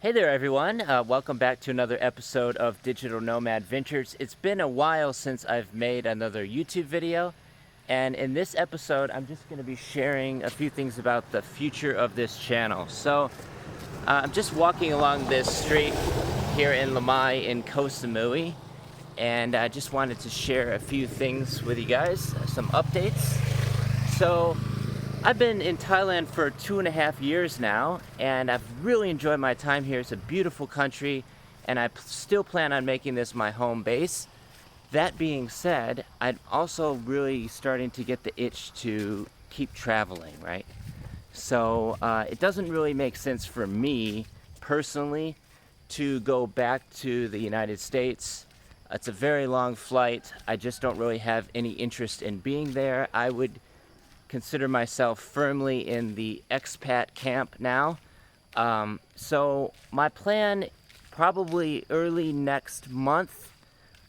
Hey there, everyone. Welcome back to another episode of Digital Nomad Ventures. It's been a while since I've made another YouTube video, and in this episode, I'm just going to be sharing a few things about the future of this channel. I'm just walking along this street here in Lamai in Koh Samui, and I just wanted to share a few things with you guys, some updates. So, I've been in Thailand for 2.5 years now, and I've really enjoyed my time here. It's a beautiful country, and I still plan on making this my home base. That being said, I'm also really starting to get the itch to keep traveling, right? So it doesn't really make sense for me personally to go back to the United States. It's a very long flight. I just don't really have any interest in being there. I would consider myself firmly in the expat camp now. So my plan, probably early next month,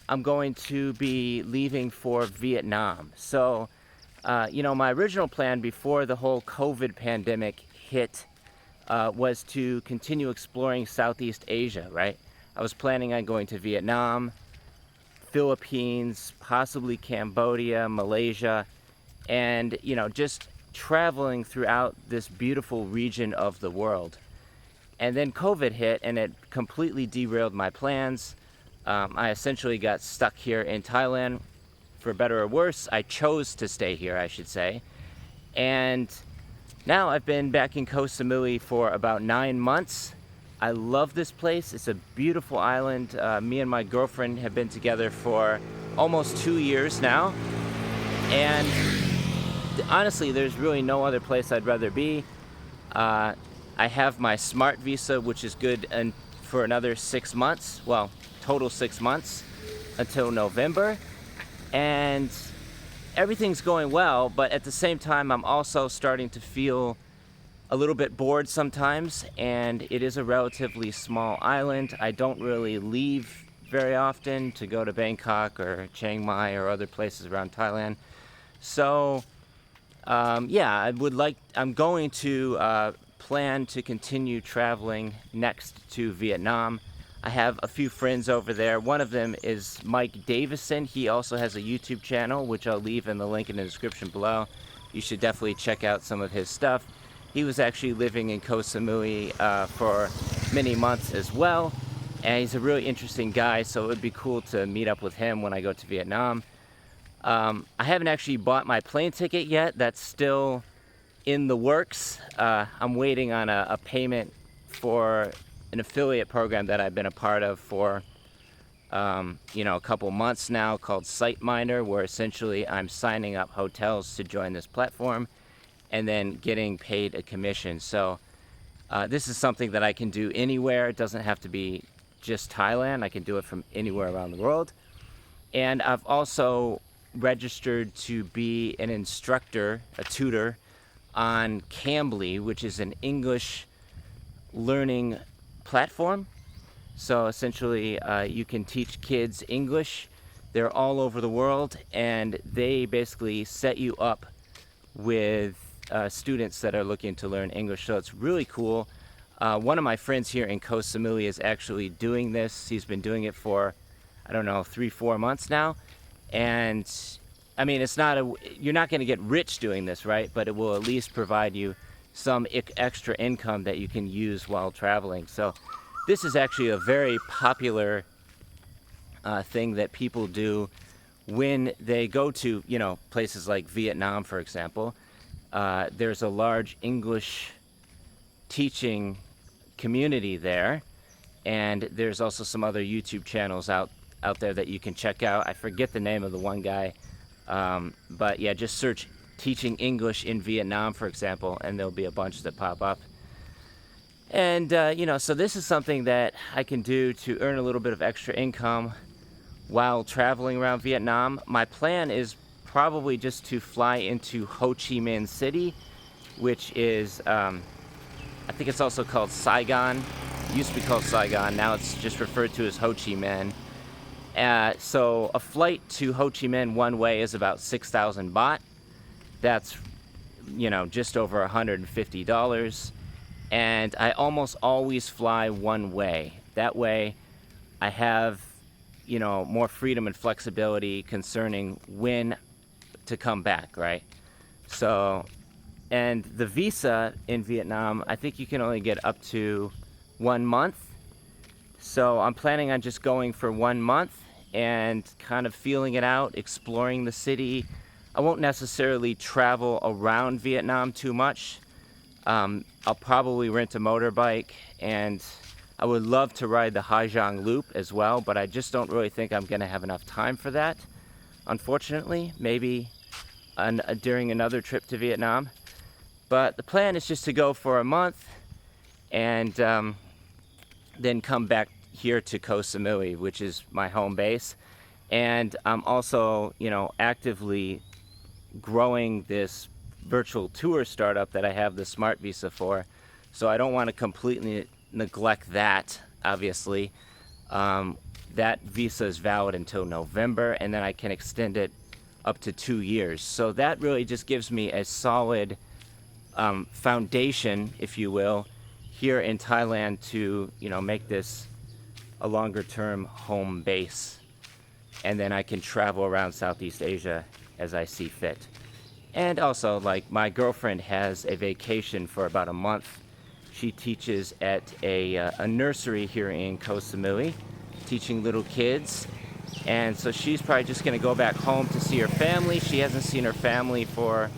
I'm going to be leaving for Vietnam. So, my original plan before the whole COVID pandemic hit was to continue exploring Southeast Asia, right? I was planning on going to Vietnam, Philippines, possibly Cambodia, Malaysia, and just traveling throughout this beautiful region of the world. And then COVID hit, and it completely derailed my plans. I essentially got stuck here in Thailand. For better or worse, I chose to stay here, I should say. And now I've been back in Koh Samui for about 9 months. I love this place. It's a beautiful island. Me and my girlfriend have been together for almost 2 years now, and honestly, there's really no other place I'd rather be. I have my smart visa, which is good for another 6 months. Well, total 6 months until November. And everything's going well, but at the same time, I'm also starting to feel a little bit bored sometimes. And it is a relatively small island. I don't really leave very often to go to Bangkok or Chiang Mai or other places around Thailand. So I'm going to plan to continue traveling next to Vietnam. I have a few friends over there. One of them is Mike Davison. He also has a YouTube channel, which I'll leave in the link in the description below. You should definitely check out some of his stuff. He was actually living in Koh Samui for many months as well. And he's a really interesting guy, so it would be cool to meet up with him when I go to Vietnam. I haven't actually bought my plane ticket yet. That's still in the works. I'm waiting on a payment for an affiliate program that I've been a part of for, a couple months now, called SiteMinder, where essentially I'm signing up hotels to join this platform and then getting paid a commission. So this is something that I can do anywhere. It doesn't have to be just Thailand. I can do it from anywhere around the world. And I've also registered to be an instructor, a tutor, on Cambly, which is an English learning platform. So essentially, you can teach kids English. They're all over the world, and they basically set you up with students that are looking to learn English. So it's really cool. One of my friends here in Koh Samui is actually doing this. He's been doing it for, 3-4 months now. And I mean, you're not going to get rich doing this, right? But it will at least provide you some extra income that you can use while traveling. So this is actually a very popular thing that people do when they go to, places like Vietnam, for example. There's a large English teaching community there, and there's also some other YouTube channels out there that you can check out. I forget the name of the one guy, but yeah, just search teaching English in Vietnam, for example, and there'll be a bunch that pop up. And so this is something that I can do to earn a little bit of extra income while traveling around Vietnam. My plan is probably just to fly into Ho Chi Minh City, which is I think it's also called Saigon. It used to be called Saigon. Now it's just referred to as Ho Chi Minh. So a flight to Ho Chi Minh one way is about 6,000 baht. That's, just over $150. and I almost always fly one way. That way I have, you know, more freedom and flexibility concerning when to come back, right? So, and the visa in Vietnam, I think you can only get up to 1 month. So I'm planning on just going for 1 month and kind of feeling it out, exploring the city. I won't necessarily travel around Vietnam too much. I'll probably rent a motorbike, and I would love to ride the Hai Giang Loop as well, but I just don't really think I'm gonna have enough time for that, unfortunately. Maybe during another trip to Vietnam. But the plan is just to go for a month and then come back here to Koh Samui, which is my home base. And I'm also, you know, actively growing this virtual tour startup that I have the Smart Visa for. So I don't want to completely neglect that, obviously. That visa is valid until November, and then I can extend it up to 2 years. So that really just gives me a solid foundation, if you will, here in Thailand to, you know, make this a longer term home base. And then I can travel around Southeast Asia as I see fit. And also, like, my girlfriend has a vacation for about a month. She teaches at a nursery here in Koh Samui, teaching little kids. And so she's probably just gonna go back home to see her family. She hasn't seen her family for,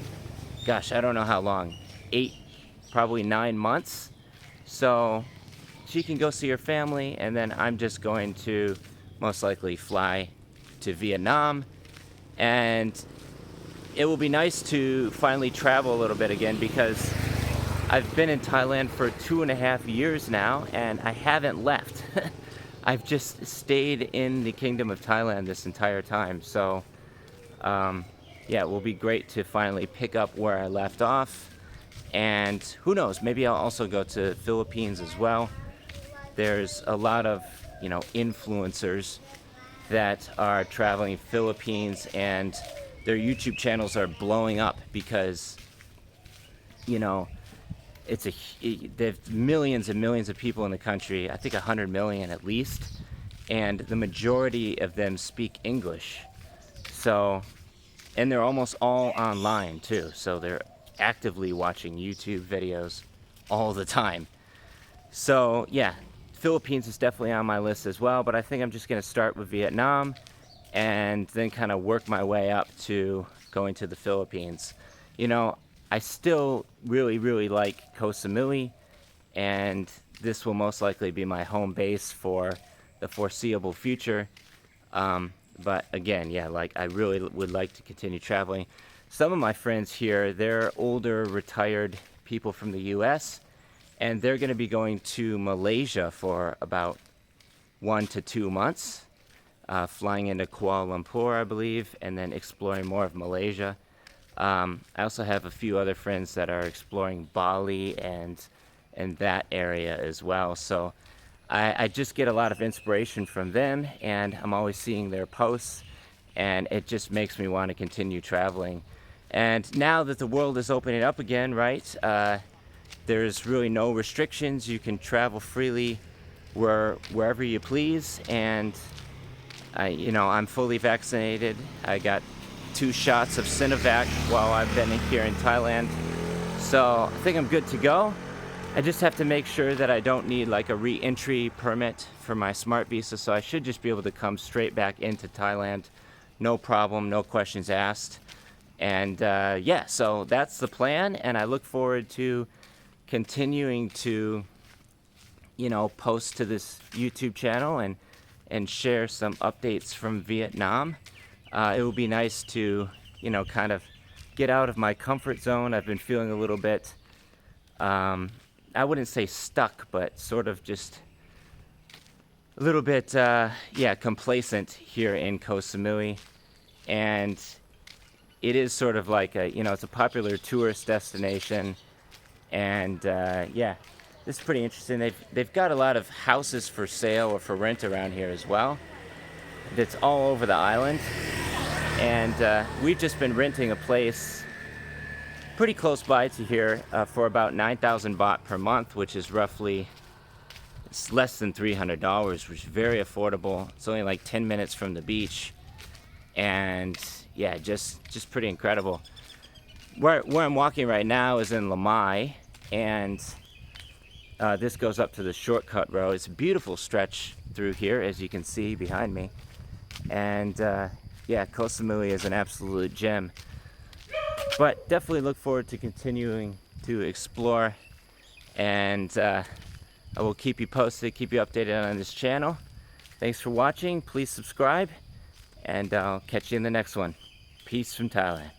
gosh, I don't know how long, 8, probably 9 months. So she can go see her family, and then I'm just going to most likely fly to Vietnam. And it will be nice to finally travel a little bit again, because I've been in Thailand for 2.5 years now, and I haven't left. I've just stayed in the Kingdom of Thailand this entire time. So yeah, it will be great to finally pick up where I left off. And who knows, maybe I'll also go to Philippines as well. There's a lot of, you know, influencers that are traveling Philippines, and their YouTube channels are blowing up because, you know, there's millions and millions of people in the country. I think 100 million at least, and the majority of them speak English. So, and they're almost all online too. So they're actively watching YouTube videos all the time. So yeah, Philippines is definitely on my list as well, but I think I'm just gonna start with Vietnam and then kind of work my way up to going to the Philippines. You know, I still really like Koh Samui, and this will most likely be my home base for the foreseeable future. But again, yeah, like, I really would like to continue traveling. Some of my friends here, they're older, retired people from the US, and they're gonna be going to Malaysia for about 1 to 2 months, flying into Kuala Lumpur, I believe, and then exploring more of Malaysia. I also have a few other friends that are exploring Bali and that area as well. So I just get a lot of inspiration from them, and I'm always seeing their posts, and it just makes me want to continue traveling. And now that the world is opening up again, right, there's really no restrictions. You can travel freely wherever you please, and you know, I'm fully vaccinated. I got 2 shots of Sinovac while I've been here in Thailand, so I think I'm good to go. I just have to make sure that I don't need like a re-entry permit for my Smart Visa, so I should just be able to come straight back into Thailand, no problem, no questions asked. And yeah, so that's the plan, and I look forward to continuing to, you know, post to this YouTube channel and share some updates from Vietnam. It will be nice to, you know, kind of get out of my comfort zone. I've been feeling a little bit, I wouldn't say stuck, but sort of just a little bit, yeah, complacent here in Koh Samui. And it is sort of like a, you know, it's a popular tourist destination. And yeah, this is pretty interesting. They've got a lot of houses for sale or for rent around here as well. That's all over the island. And we've just been renting a place pretty close by to here for about 9,000 baht per month, which is roughly, it's less than $300, which is very affordable. It's only like 10 minutes from the beach, and yeah, just pretty incredible. Where I'm walking right now is in Lamai, and this goes up to the shortcut road. It's a beautiful stretch through here, as you can see behind me, and yeah, Koh Samui is an absolute gem. But definitely look forward to continuing to explore, and I will keep you posted, keep you updated on this channel. Thanks for watching. Please subscribe, and I'll catch you in the next one. Peace from Thailand.